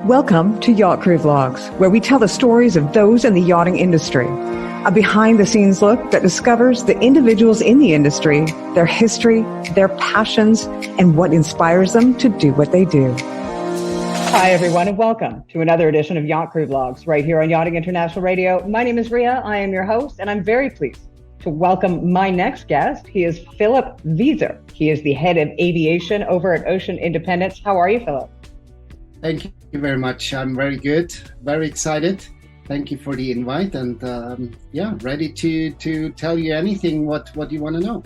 Welcome to Yacht Crew Vlogs, where we tell the stories of those in the yachting industry. A behind-the-scenes look that discovers the individuals in the industry, their history, their passions, and what inspires them to do what they do. Hi, everyone, and welcome to another edition of Yacht Crew Vlogs right here on Yachting International Radio. My name is Ria. I am your host, and I'm very pleased to welcome my next guest. He is Philipp Wieser. He is the Head of Aviation over at Ocean Independence. How are you, Philipp? Thank you very much. I'm very good, very excited. Thank you for the invite, and ready to tell you anything what you want to know.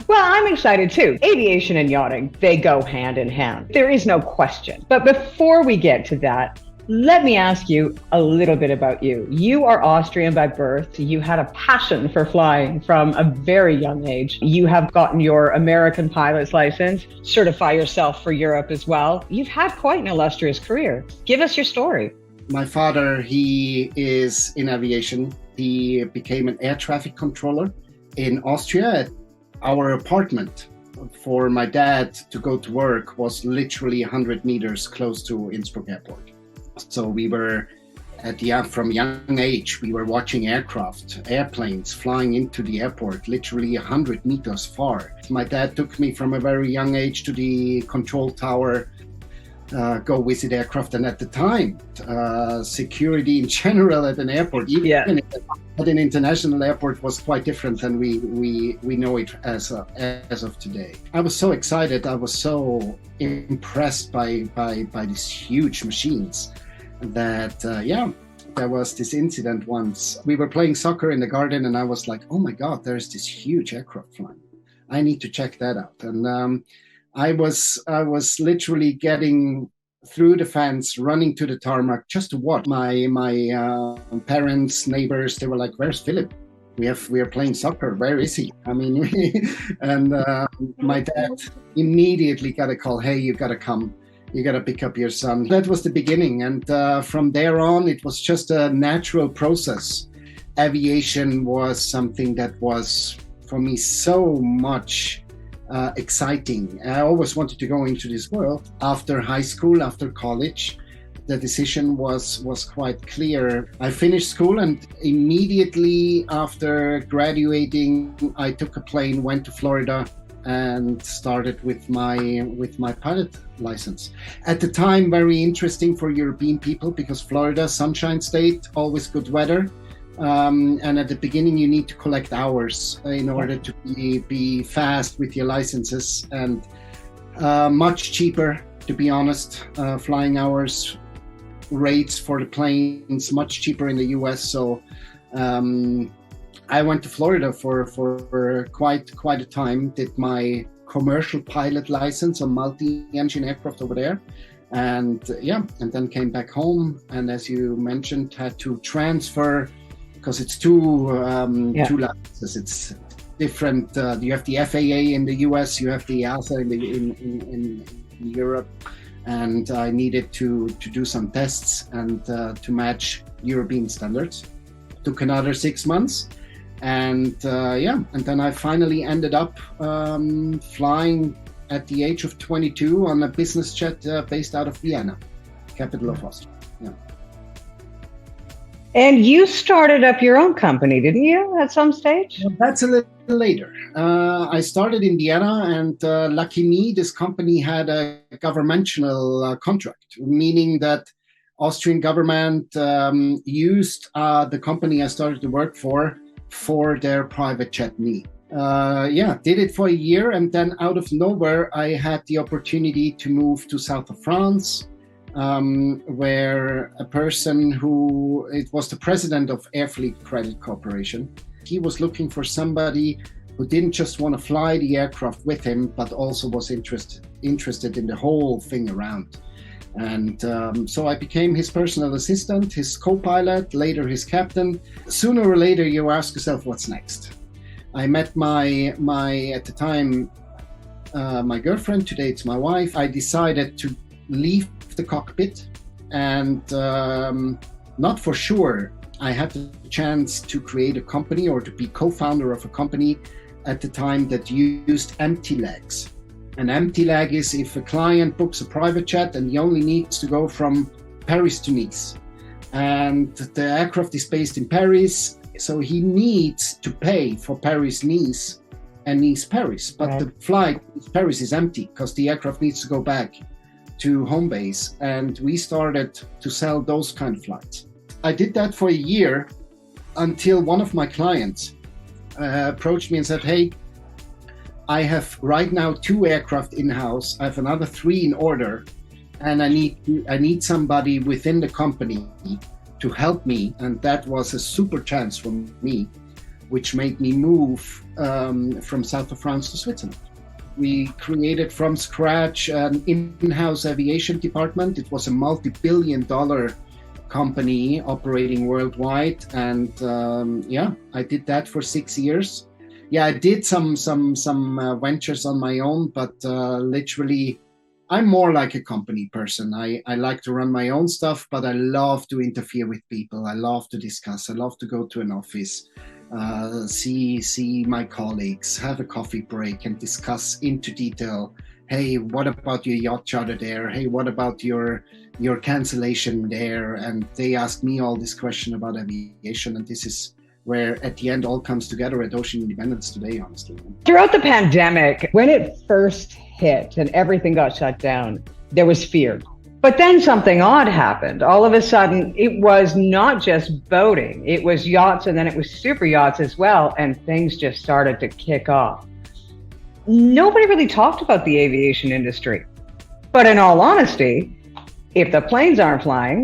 Well, I'm excited too. Aviation and yachting, they go hand in hand. There is no question. But before we get to that, let me ask you a little bit about you. You are Austrian by birth. You had a passion for flying from a very young age. You have gotten your American pilot's license, certify yourself for Europe as well. You've had quite an illustrious career. Give us your story. My father, he is in aviation. He became an air traffic controller in Austria. Our apartment for my dad to go to work was literally 100 meters close to Innsbruck Airport. So we were from young age, we were watching airplanes flying into the airport, literally 100 meters far. My dad took me from a very young age to the control tower, go visit aircraft. And at the time, security in general at an airport, even at an international airport, was quite different than we know it as of today. I was so excited. I was so impressed by these huge machines that, there was this incident once. We were playing soccer in the garden, and I was like, oh my God, there's this huge aircraft flying. I need to check that out. And I was literally getting through the fence, running to the tarmac just to watch. My parents, neighbors, they were like, "Where's Philipp? We are playing soccer. Where is he?" I mean, and my dad immediately got a call. "Hey, you got to come. You got to pick up your son." That was the beginning, and from there on, it was just a natural process. Aviation was something that was for me so much. Exciting. I always wanted to go into this world. After high school, after college, the decision was quite clear. I finished school, and immediately after graduating, I took a plane, went to Florida, and started with my pilot license. At the time, very interesting for European people because Florida, sunshine state, always good weather. And at the beginning, you need to collect hours in order to be fast with your licenses, and much cheaper, to be honest. Flying hours rates for the planes much cheaper in the US. So I went to Florida for quite a time. Did my commercial pilot license on multi-engine aircraft over there. And then came back home. And as you mentioned, had to transfer. Because it's two licenses. It's different. You have the FAA in the US, you have the EASA in Europe, and I needed to do some tests and to match European standards. Took another 6 months, and then I finally ended up flying at the age of 22 on a business jet based out of Vienna, capital of Austria. Yeah. And you started up your own company, didn't you, at some stage? That's a little later. I started in Vienna, and lucky me, this company had a governmental contract, meaning that Austrian government used the company I started to work for their private jet need. Did it for a year, and then out of nowhere, I had the opportunity to move to south of France, where a person it was the president of Air Fleet Credit Corporation. He was looking for somebody who didn't just want to fly the aircraft with him, but also was interested in the whole thing around. And so I became his personal assistant, his co-pilot, later his captain. Sooner or later, you ask yourself, what's next? I met my at the time, my girlfriend, today it's my wife. I decided to leave the cockpit, and not for sure I had the chance to create a company or to be co-founder of a company at the time that used empty legs. An empty leg is if a client books a private jet and he only needs to go from Paris to Nice. And the aircraft is based in Paris, so he needs to pay for Paris-Nice and Nice-Paris. But the flight to Paris is empty because the aircraft needs to go back to home base. And we started to sell those kind of flights. I did that for a year until one of my clients approached me and said, hey, I have right now 2 aircraft in-house. I have another 3 in order. And I need somebody within the company to help me. And that was a super chance for me, which made me move from south of France to Switzerland. We created from scratch an in-house aviation department. It was a multi-billion-dollar company operating worldwide. And I did that for 6 years. Yeah, I did some ventures on my own, but literally, I'm more like a company person. I like to run my own stuff, but I love to interfere with people. I love to discuss. I love to go to an office, see my colleagues, have a coffee break and discuss into detail. Hey, what about your yacht charter there? Hey, what about your cancellation there? And they ask me all this question about aviation. And this is where at the end all comes together at Ocean Independence today, honestly. Throughout the pandemic, when it first hit and everything got shut down, there was fear. But then something odd happened. All of a sudden, it was not just boating, it was yachts, and then it was super yachts as well, and things just started to kick off. Nobody really talked about the aviation industry. But in all honesty, if the planes aren't flying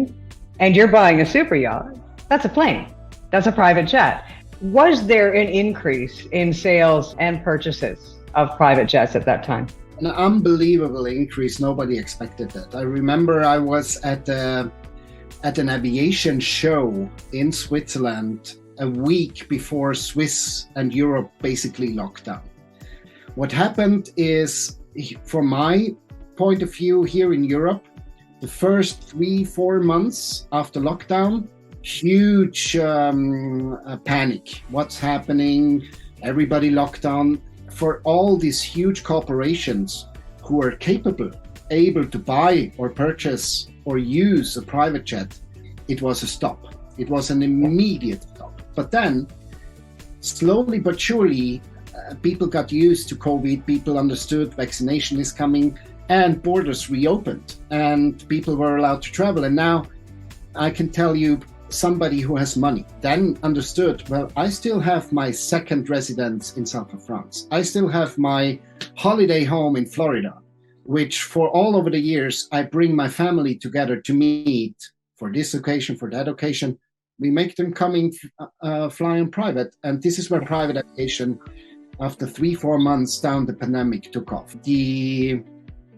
and you're buying a super yacht, that's a plane. That's a private jet. Was there an increase in sales and purchases of private jets at that time? An unbelievable increase. Nobody expected that. I remember I was at an aviation show in Switzerland a week before Swiss and Europe basically locked down. What happened is, from my point of view here in Europe, the first 3-4 months after lockdown, huge panic. What's happening? Everybody locked down. For all these huge corporations who are able to buy or purchase or use a private jet, it was a stop. It was an immediate stop. But then, slowly but surely, people got used to COVID. People understood vaccination is coming, and borders reopened, and people were allowed to travel. And now, I can tell you, somebody who has money then understood, well, I still have my second residence in south of France. I still have my holiday home in Florida, which for all over the years, I bring my family together to meet for this occasion, for that occasion. We make them coming, fly on private. And this is where private aviation, after 3-4 months down the pandemic, took off. The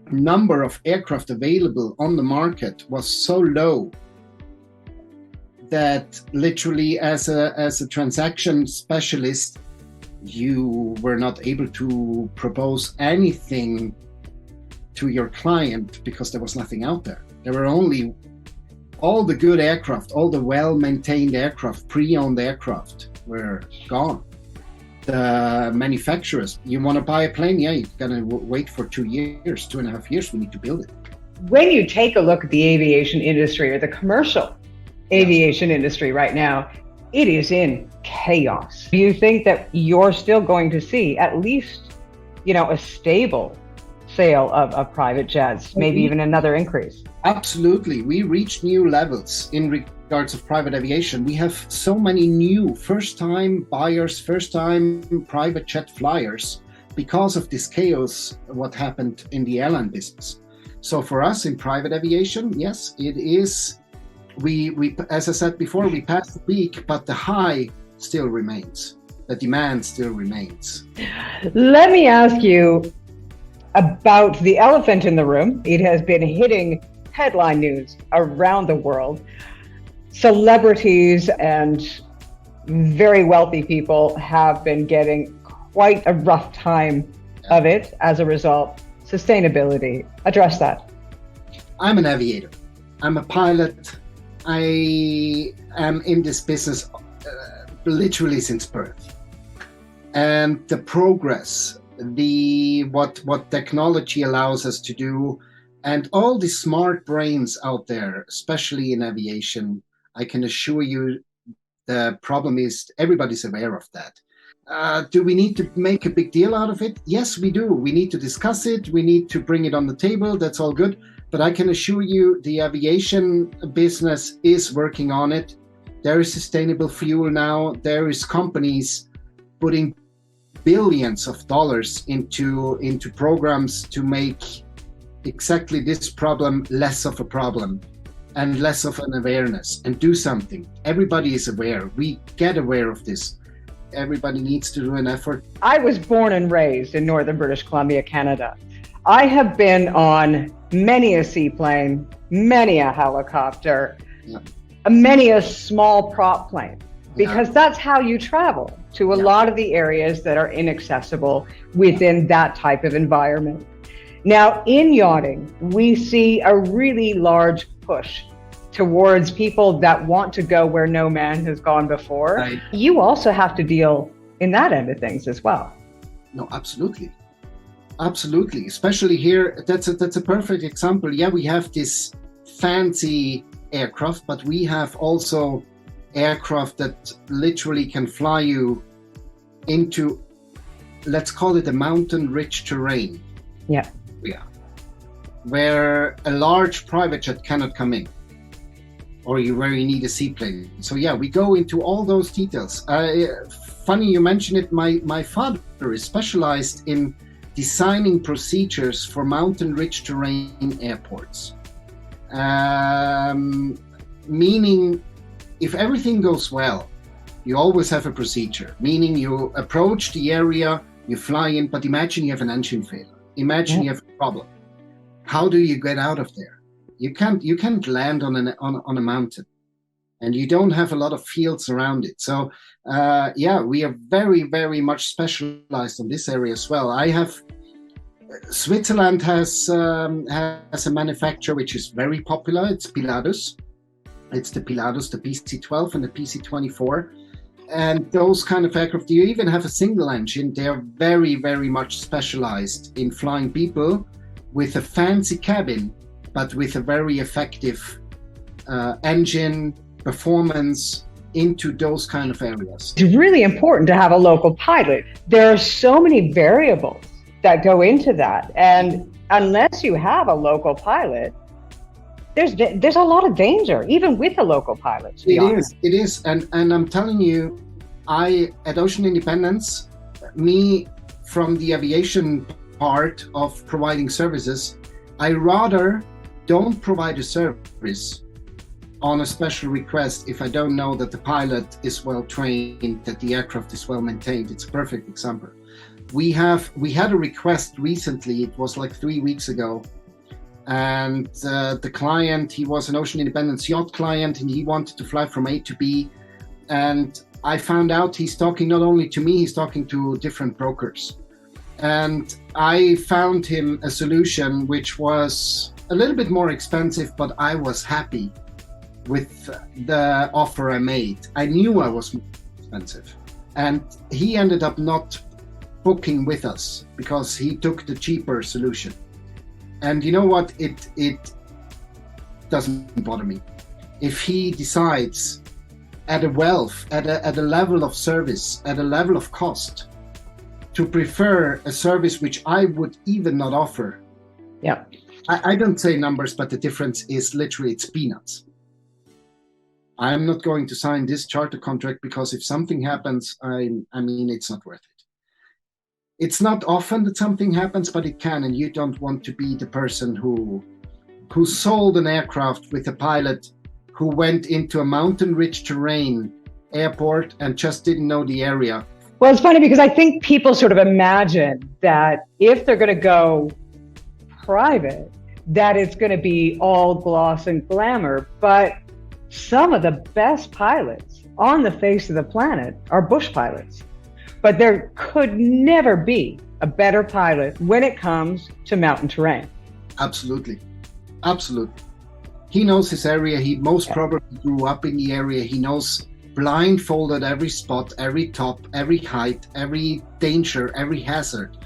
number of aircraft available on the market was so low that literally as a transaction specialist, you were not able to propose anything to your client because there was nothing out there. There were only all the good aircraft, all the well-maintained aircraft, pre-owned aircraft were gone. The manufacturers, you want to buy a plane? Yeah, you're going to wait for 2 years, 2.5 years, we need to build it. When you take a look at the aviation industry or the commercial aviation industry right now, it is in chaos. Do you think that you're still going to see at least, a stable sale of private jets, maybe even another increase? Absolutely. We reached new levels in regards of private aviation. We have so many new first-time buyers, first-time private jet flyers because of this chaos, what happened in the airline business. So for us in private aviation, yes, it is. We, as I said before, we passed the peak, but the high still remains. The demand still remains. Let me ask you about the elephant in the room. It has been hitting headline news around the world. Celebrities and very wealthy people have been getting quite a rough time of it as a result. Sustainability. Address that. I'm an aviator. I'm a pilot. I am in this business literally since birth, and the progress, what technology allows us to do, And all the smart brains out there, especially in aviation, I can assure you the problem is everybody's aware of that. Do we need to make a big deal out of it? Yes, we do. We need to discuss it. We need to bring it on the table. That's all good. But I can assure you the aviation business is working on it. There is sustainable fuel now. There is companies putting billions of dollars into programs to make exactly this problem less of a problem and less of an awareness, and do something. Everybody is aware. We get aware of this. Everybody needs to do an effort. I was born and raised in northern British Columbia, Canada. I have been on many a seaplane, many a helicopter, many a small prop plane, because that's how you travel to a lot of the areas that are inaccessible within that type of environment. Now, in yachting, we see a really large push towards people that want to go where no man has gone before. Right. You also have to deal in that end of things as well. No, absolutely. Absolutely. Especially here, that's a perfect example. Yeah, we have this fancy aircraft, but we have also aircraft that literally can fly you into, let's call it a mountain-rich terrain. Yeah. Yeah. Where a large private jet cannot come in, or where you need a seaplane. So yeah, we go into all those details. Funny you mention it. My father is specialized in designing procedures for mountain-rich terrain airports. Meaning, if everything goes well, you always have a procedure. Meaning, you approach the area, you fly in, but imagine you have an engine failure. Imagine you have a problem. How do you get out of there? You can't land on a mountain, and you don't have a lot of fields around it. So we are very, very much specialized on this area as well. Switzerland has a manufacturer which is very popular. It's Pilatus. It's the Pilatus, the PC-12 and the PC-24. And those kind of aircraft, you even have a single engine. They are very, very much specialized in flying people with a fancy cabin, but with a very effective engine performance into those kind of areas. It's really important to have a local pilot. There are so many variables that go into that. And unless you have a local pilot, there's a lot of danger, even with a local pilot, to be honest. It is. And I'm telling you, at Ocean Independence, me from the aviation part of providing services, I rather don't provide a service on a special request if I don't know that the pilot is well trained, that the aircraft is well maintained. It's a perfect example. We had a request recently, it was like 3 weeks ago, and the client, he was an Ocean Independence yacht client, and he wanted to fly from A to B, and I found out he's talking not only to me, he's talking to different brokers. And I found him a solution which was a little bit more expensive, but I was happy with the offer I made. I knew I was more expensive. And he ended up not booking with us because he took the cheaper solution. And you know what? It doesn't bother me. If he decides at a level of service, at a level of cost, to prefer a service which I would even not offer. Yeah. I don't say numbers, but the difference is literally, it's peanuts. I'm not going to sign this charter contract because if something happens, I mean, it's not worth it. It's not often that something happens, but it can, and you don't want to be the person who sold an aircraft with a pilot who went into a mountain-rich terrain airport and just didn't know the area. Well, it's funny because I think people sort of imagine that if they're going to go private, that it's going to be all gloss and glamour. But some of the best pilots on the face of the planet are bush pilots. But there could never be a better pilot when it comes to mountain terrain. Absolutely. Absolutely. He knows his area. He most probably grew up in the area. He knows blindfolded every spot, every top, every height, every danger, every hazard.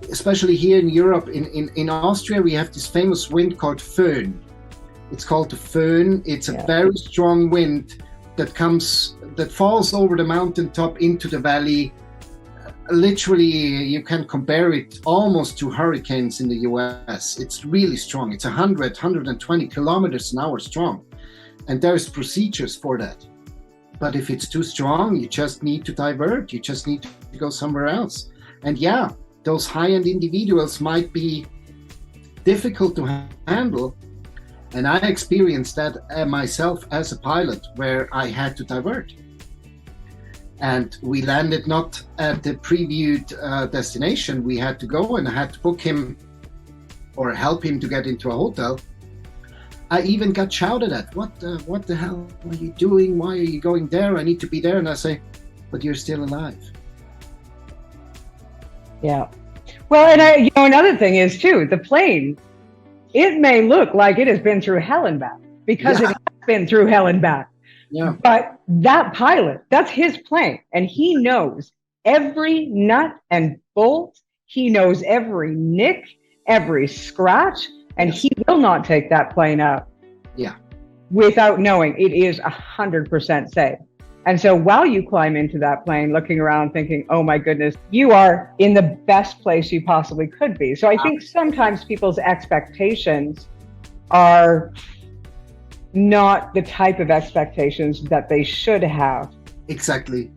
especially here in Europe, in Austria, we have this famous wind called Föhn. It's called the Föhn. It's a very strong wind that falls over the mountaintop into the valley. Literally, you can compare it almost to hurricanes in the US. It's really strong. It's 120 kilometers an hour strong. And there's procedures for that. But if it's too strong, you just need to divert. You just need to go somewhere else. And yeah, those high-end individuals might be difficult to handle. And I experienced that myself as a pilot, where I had to divert. And we landed not at the previewed destination. We had to go, and I had to book him or help him to get into a hotel. I even got shouted at. What the hell are you doing? Why are you going there? I need to be there. And I say, but you're still alive. Yeah. Well, and another thing is too, the plane, it may look like it has been through hell and back, because it has been through hell and back. Yeah. But that pilot, that's his plane, and he knows every nut and bolt. He knows every nick, every scratch, and he will not take that plane out without knowing it is 100% safe. And so while you climb into that plane, looking around thinking, oh my goodness, you are in the best place you possibly could be. So I think sometimes people's expectations are not the type of expectations that they should have. Exactly.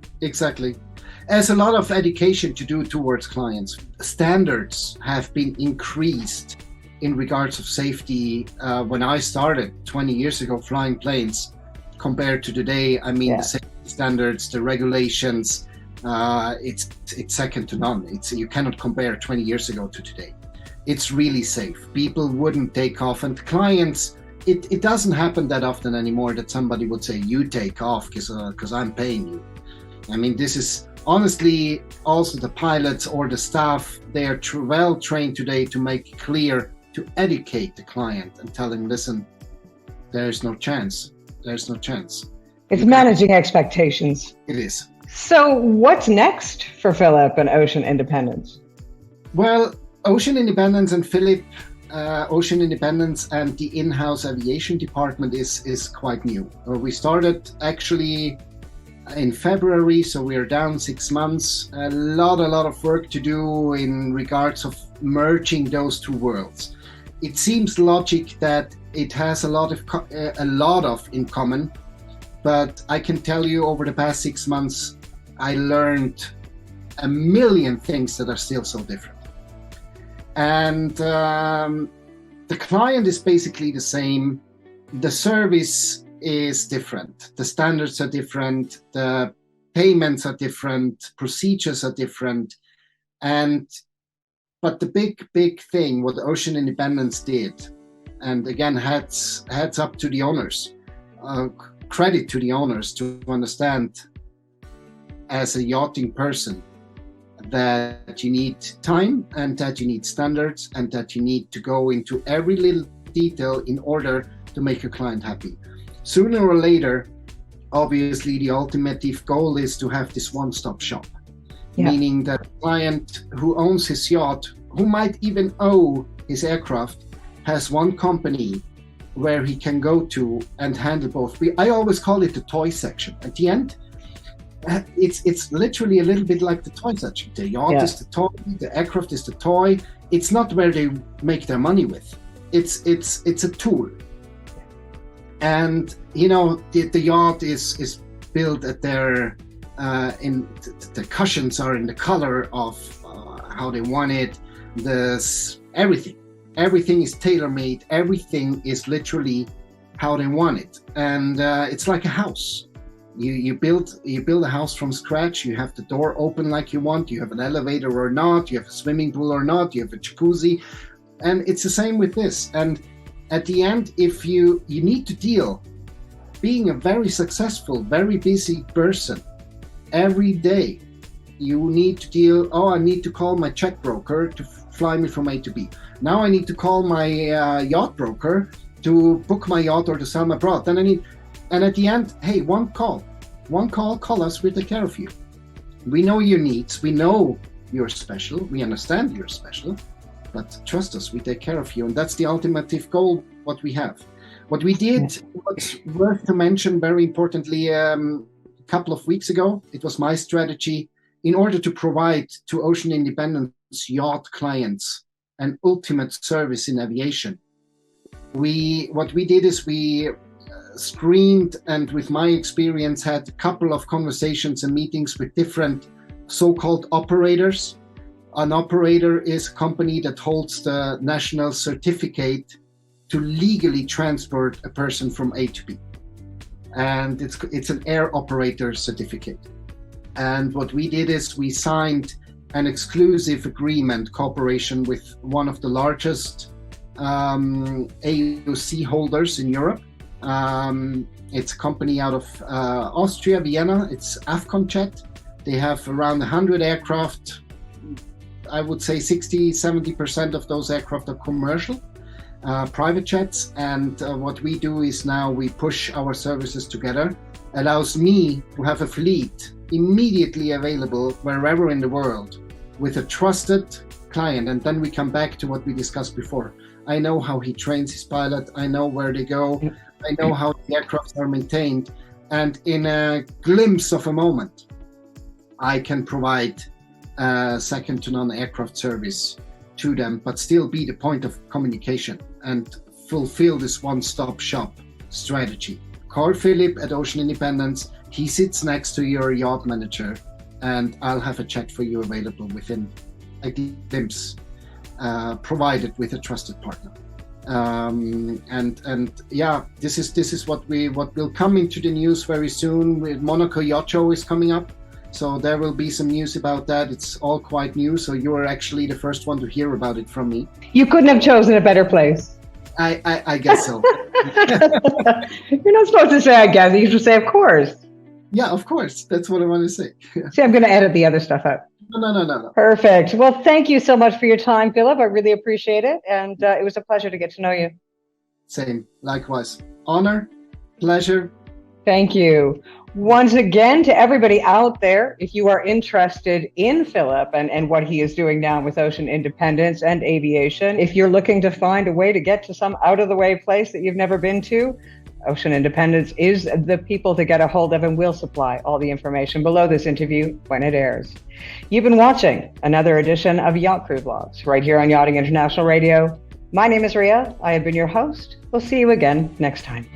There's a lot of education to do towards clients. Standards have been increased in regards of safety. When I started 20 years ago flying planes, compared to today, I mean, the safety standards, the regulations, it's second to none. You cannot compare 20 years ago to today. It's really safe. People wouldn't take off, and clients, it doesn't happen that often anymore that somebody would say, you take off because I'm paying you. I mean, this is honestly also the pilots or the staff, they are well trained today to make it clear, to educate the client and tell him, listen, there's no chance. There's no chance. It's managing expectations. It is. So what's next for Philipp and Ocean Independence? Well, Ocean Independence and Philipp, Ocean Independence and the in-house aviation department is quite new. We started actually in February, so we are down 6 months. A lot of work to do in regards of merging those two worlds. It seems logic that it has a lot of in common, but I can tell you over the past 6 months, I learned a million things that are still so different. And the client is basically the same. The service is different. The standards are different. The payments are different. Procedures are different. But the big thing, what Ocean Independence did, and again, hats up to the owners, credit to the owners to understand as a yachting person that you need time and that you need standards and that you need to go into every little detail in order to make your client happy. Sooner or later, obviously, the ultimate goal is to have this one-stop shop. Meaning that a client who owns his yacht, who might even own his aircraft, has one company where he can go to and handle both. I always call it the toy section. At the end, it's literally a little bit like the toy section. The yacht is the toy, the aircraft is the toy. It's not where they make their money with. It's a tool. And the yacht is built at their the cushions are in the color of how they want it. Everything is tailor-made. Everything is literally how they want it, and it's like a house. You build a house from scratch. You have the door open like you want. You have an elevator or not. You have a swimming pool or not. You have a jacuzzi, and it's the same with this. And at the end, if you need to deal, being a very successful, very busy person, every day you need to deal, I need to call my check broker to fly me from A to B. Now I need to call my yacht broker to book my yacht or to sell my product. And at the end, hey, one call, call us, we'll take care of you. We know your needs. We know you're special. We understand you're special, but trust us, we take care of you. And that's the ultimate goal, what we have. What we did, what's worth to mention very importantly, a couple of weeks ago, it was my strategy in order to provide to Ocean Independence yacht clients an ultimate service in aviation. What we did is we screened, and with my experience had a couple of conversations and meetings with different so-called operators. An operator is a company that holds the national certificate to legally transport a person from A to B. And it's an air operator certificate. And what we did is we signed an exclusive agreement cooperation with one of the largest AOC holders in Europe. It's a company out of Austria, Vienna. It's Afconjet. They have around 100 aircraft. I would say 60-70% of those aircraft are commercial, private jets. And what we do is now we push our services together, allows me to have a fleet immediately available wherever in the world with a trusted client. And then we come back to what we discussed before. I know how he trains his pilot. I know where they go. I know how the aircraft are maintained. And in a glimpse of a moment, I can provide second to none aircraft service to them, but still be the point of communication and fulfill this one-stop shop strategy. Call Philipp at Ocean Independence. He sits next to your yacht manager, and I'll have a chat for you available within a glimpse, provided with a trusted partner. And yeah, this is what will come into the news very soon. With Monaco Yacht Show is coming up. So there will be some news about that. It's all quite new. So you are actually the first one to hear about it from me. You couldn't have chosen a better place. I guess so. You're not supposed to say, I guess. You should say, of course. Yeah, of course. That's what I want to say. See, I'm going to edit the other stuff out. No. Perfect. Well, thank you so much for your time, Philipp. I really appreciate it. And it was a pleasure to get to know you. Same. Likewise. Honor, pleasure. Thank you. Once again, to everybody out there, if you are interested in Philipp and what he is doing now with Ocean Independence and aviation, if you're looking to find a way to get to some out-of-the-way place that you've never been to, Ocean Independence is the people to get a hold of, and will supply all the information below this interview when it airs. You've been watching another edition of Yacht Crew Vlogs right here on Yachting International Radio. My name is Ria. I have been your host. We'll see you again next time.